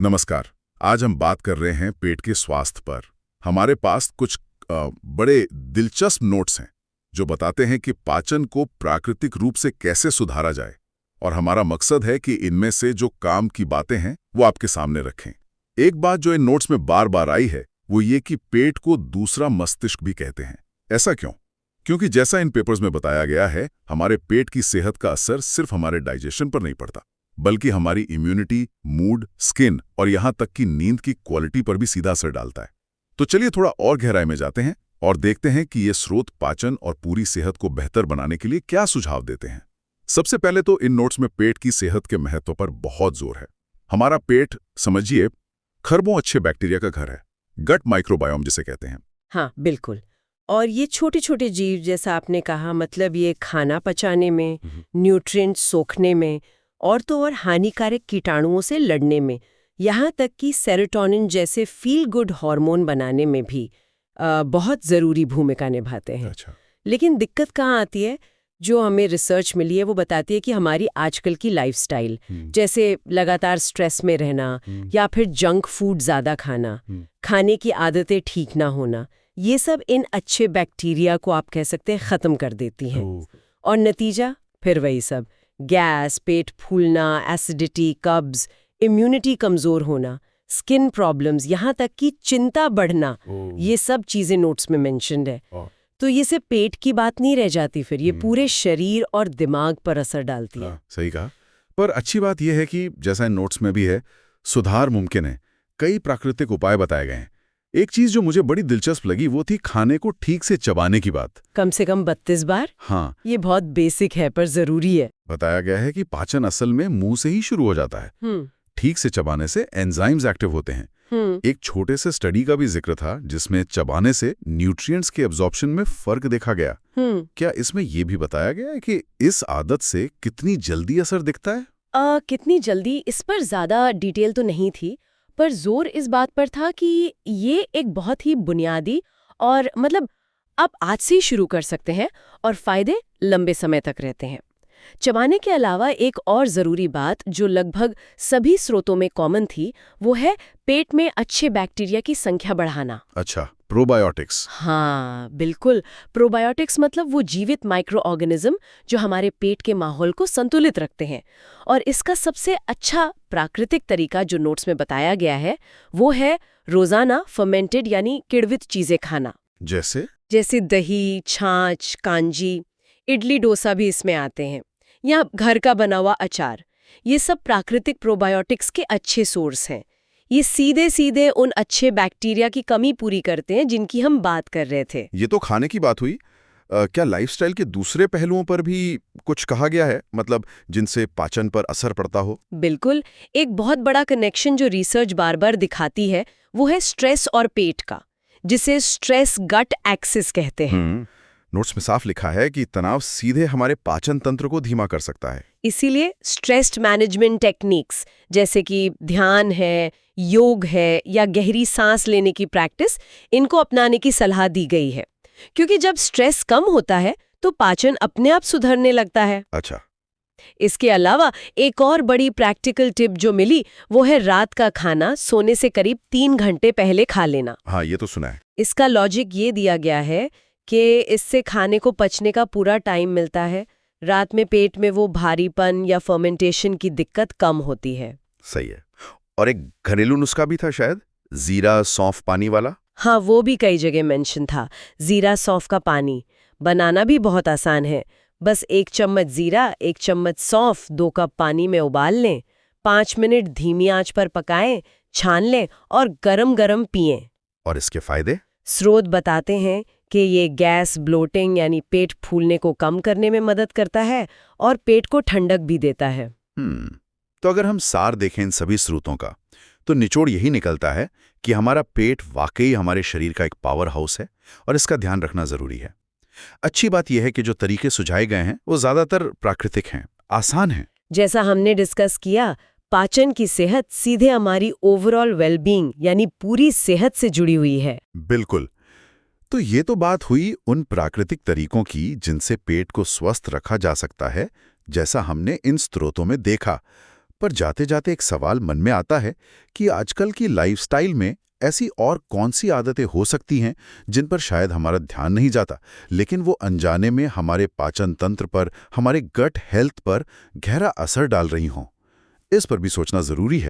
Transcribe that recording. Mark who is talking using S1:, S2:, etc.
S1: नमस्कार। आज हम बात कर रहे हैं पेट के स्वास्थ्य पर। हमारे पास कुछ बड़े दिलचस्प नोट्स हैं जो बताते हैं कि पाचन को प्राकृतिक रूप से कैसे सुधारा जाए, और हमारा मकसद है कि इनमें से जो काम की बातें हैं वो आपके सामने रखें। एक बात जो इन नोट्स में बार बार आई है वो ये कि पेट को दूसरा मस्तिष्क भी कहते हैं। ऐसा क्यों? क्योंकि जैसा इन पेपर्स में बताया गया है, हमारे पेट की सेहत का असर सिर्फ हमारे डाइजेशन पर नहीं पड़ता, बल्कि हमारी इम्यूनिटी, मूड, स्किन और यहाँ तक कि नींद की क्वालिटी पर भी सीधा असर डालता है। तो चलिए थोड़ा और गहराई में जाते हैं और देखते हैं कि ये स्रोत पाचन और पूरी सेहत को बेहतर बनाने के लिए क्या सुझाव देते हैं। सबसे पहले तो इन नोट्स में पेट की सेहत के महत्व पर बहुत जोर है। हमारा पेट, समझिए, खरबों अच्छे बैक्टीरिया का घर है, गट माइक्रोबायोम जिसे कहते हैं।
S2: हाँ, बिल्कुल। और ये छोटे छोटे जीव, जैसा आपने कहा, मतलब ये खाना पचाने में, न्यूट्रिएंट सोखने में और तो और हानिकारक कीटाणुओं से लड़ने में, यहाँ तक कि सेरोटोनिन जैसे फील गुड हार्मोन बनाने में भी बहुत ज़रूरी भूमिका निभाते हैं।
S1: अच्छा।
S2: लेकिन दिक्कत कहाँ आती है? जो हमें रिसर्च मिली है वो बताती है कि हमारी आजकल की लाइफस्टाइल, जैसे लगातार स्ट्रेस में रहना या फिर जंक फूड ज़्यादा खाना, खाने की आदतें ठीक ना होना, ये सब इन अच्छे बैक्टीरिया को आप कह सकते हैं ख़त्म कर देती हैं। और नतीजा फिर वही सब, गैस, पेट फूलना, एसिडिटी, कब्ज, इम्यूनिटी कमज़ोर होना, स्किन प्रॉब्लम्स, यहाँ तक कि चिंता बढ़ना, ये सब चीज़ें नोट्स में मेंशन्ड है। तो ये सिर्फ पेट की बात नहीं रह जाती, फिर ये पूरे शरीर और दिमाग पर असर डालती है।
S1: सही कहा। पर अच्छी बात यह है कि जैसा इन नोट्स में भी है, सुधार मुमकिन है। कई प्राकृतिक उपाय बताए गए हैं। एक चीज जो मुझे बड़ी दिलचस्प लगी वो थी खाने को ठीक से चबाने की बात।
S2: कम से कम 32 बार?
S1: हाँ,
S2: ये बहुत बेसिक है पर जरूरी है।
S1: बताया गया है कि पाचन असल में मुंह से ही शुरू हो जाता है। ठीक से चबाने से एंजाइम्स एक्टिव होते हैं। एक छोटे से स्टडी का भी जिक्र था जिसमें चबाने से न्यूट्रिएंट्स के एब्जॉर्प्शन में फर्क देखा गया। क्या इसमें यह भी बताया गया है कि इस आदत से कितनी जल्दी असर दिखता है?
S2: कितनी जल्दी, इस पर ज्यादा डिटेल तो नहीं थी, पर जोर इस बात पर था कि ये एक बहुत ही बुनियादी और मतलब आप आज से ही शुरू कर सकते हैं और फायदे लंबे समय तक रहते हैं। चबाने के अलावा एक और ज़रूरी बात जो लगभग सभी स्रोतों में कॉमन थी, वो है पेट में अच्छे बैक्टीरिया की संख्या बढ़ाना।
S1: अच्छा, प्रोबायोटिक्स।
S2: हाँ, बिल्कुल। प्रोबायोटिक्स मतलब वो जीवित माइक्रो ऑर्गेनिज्म जो हमारे पेट के माहौल को संतुलित रखते हैं। और इसका सबसे अच्छा प्राकृतिक तरीका जो नोट्स में बताया गया है वो है रोज़ाना फर्मेंटेड यानी किण्वित चीज़ें खाना।
S1: जैसे
S2: दही, छाछ, कांजी, इडली डोसा भी इसमें आते हैं, या घर का बना हुआ अचार। ये सब प्राकृतिक प्रोबायोटिक्स के अच्छे सोर्स हैं। ये सीधे सीधे उन अच्छे बैक्टीरिया की कमी पूरी करते हैं जिनकी हम बात कर रहे थे।
S1: ये तो खाने की बात हुई। क्या लाइफस्टाइल के दूसरे पहलुओं पर भी कुछ कहा गया है, मतलब जिनसे पाचन पर असर पड़ता हो?
S2: बिल्कुल। एक बहुत बड़ा कनेक्शन जो रिसर्च बार बार दिखाती है वो है स्ट्रेस और पेट का, जिसे स्ट्रेस गट एक्सिस कहते हैं।
S1: नोट्स में साफ लिखा है कि तनाव सीधे हमारे पाचन तंत्र को धीमा कर सकता है।
S2: इसीलिए स्ट्रेस मैनेजमेंट टेक्निक्स जैसे कि ध्यान है, योग है या गहरी सांस लेने की प्रैक्टिस, इनको अपनाने की सलाह दी गई है। क्योंकि जब स्ट्रेस कम होता है तो पाचन अपने आप सुधरने लगता है।
S1: अच्छा।
S2: इसके अलावा एक और बड़ी प्रैक्टिकल टिप जो मिली वो है रात का खाना सोने से करीब 3 घंटे पहले खा लेना।
S1: हाँ, ये तो सुना है।
S2: इसका लॉजिक ये दिया गया है कि इससे खाने को पचने का पूरा टाइम मिलता है। रात में पेट में वो भारीपन या फर्मेंटेशन की दिक्कत कम होती है।
S1: सही है। और एक घरेलू नुस्खा भी था शायद, जीरा सौंफ पानी वाला।
S2: हाँ, वो भी कई जगह मेंशन था। जीरा सौंफ का पानी बनाना भी बहुत आसान है। बस 1 चम्मच जीरा, 1 चम्मच सौंफ 2 कप पानी में उबाल लें, 5 मिनट धीमी आंच पर पकाएं, छान लें और गरम गरम पिएं।
S1: और इसके फायदे?
S2: स्रोत बताते हैं कि ये गैस, ब्लोटिंग यानी पेट फूलने को कम करने में मदद करता है और पेट को ठंडक भी देता है।
S1: तो अगर हम सार देखें इन सभी स्रोतों का, तो निचोड़ यही निकलता है कि हमारा पेट वाकई हमारे शरीर का एक पावर हाउस है और इसका ध्यान रखना जरूरी है। अच्छी बात यह है कि जो तरीके सुझाए गए हैं वो ज्यादातर प्राकृतिक हैं, आसान हैं।
S2: जैसा हमने डिस्कस किया, पाचन की सेहत सीधे हमारी ओवरऑल वेलबींग यानी पूरी सेहत से जुड़ी हुई है।
S1: बिल्कुल। तो ये तो बात हुई उन प्राकृतिक तरीकों की जिनसे पेट को स्वस्थ रखा जा सकता है, जैसा हमने इन स्रोतों में देखा।
S3: पर जाते जाते एक सवाल मन में आता है कि आजकल की लाइफस्टाइल में ऐसी और कौन सी आदतें हो सकती हैं जिन पर शायद हमारा ध्यान नहीं जाता, लेकिन वो अनजाने में हमारे पाचन तंत्र पर, हमारे गट हेल्थ पर गहरा असर डाल रही हों। इस पर भी सोचना जरूरी है।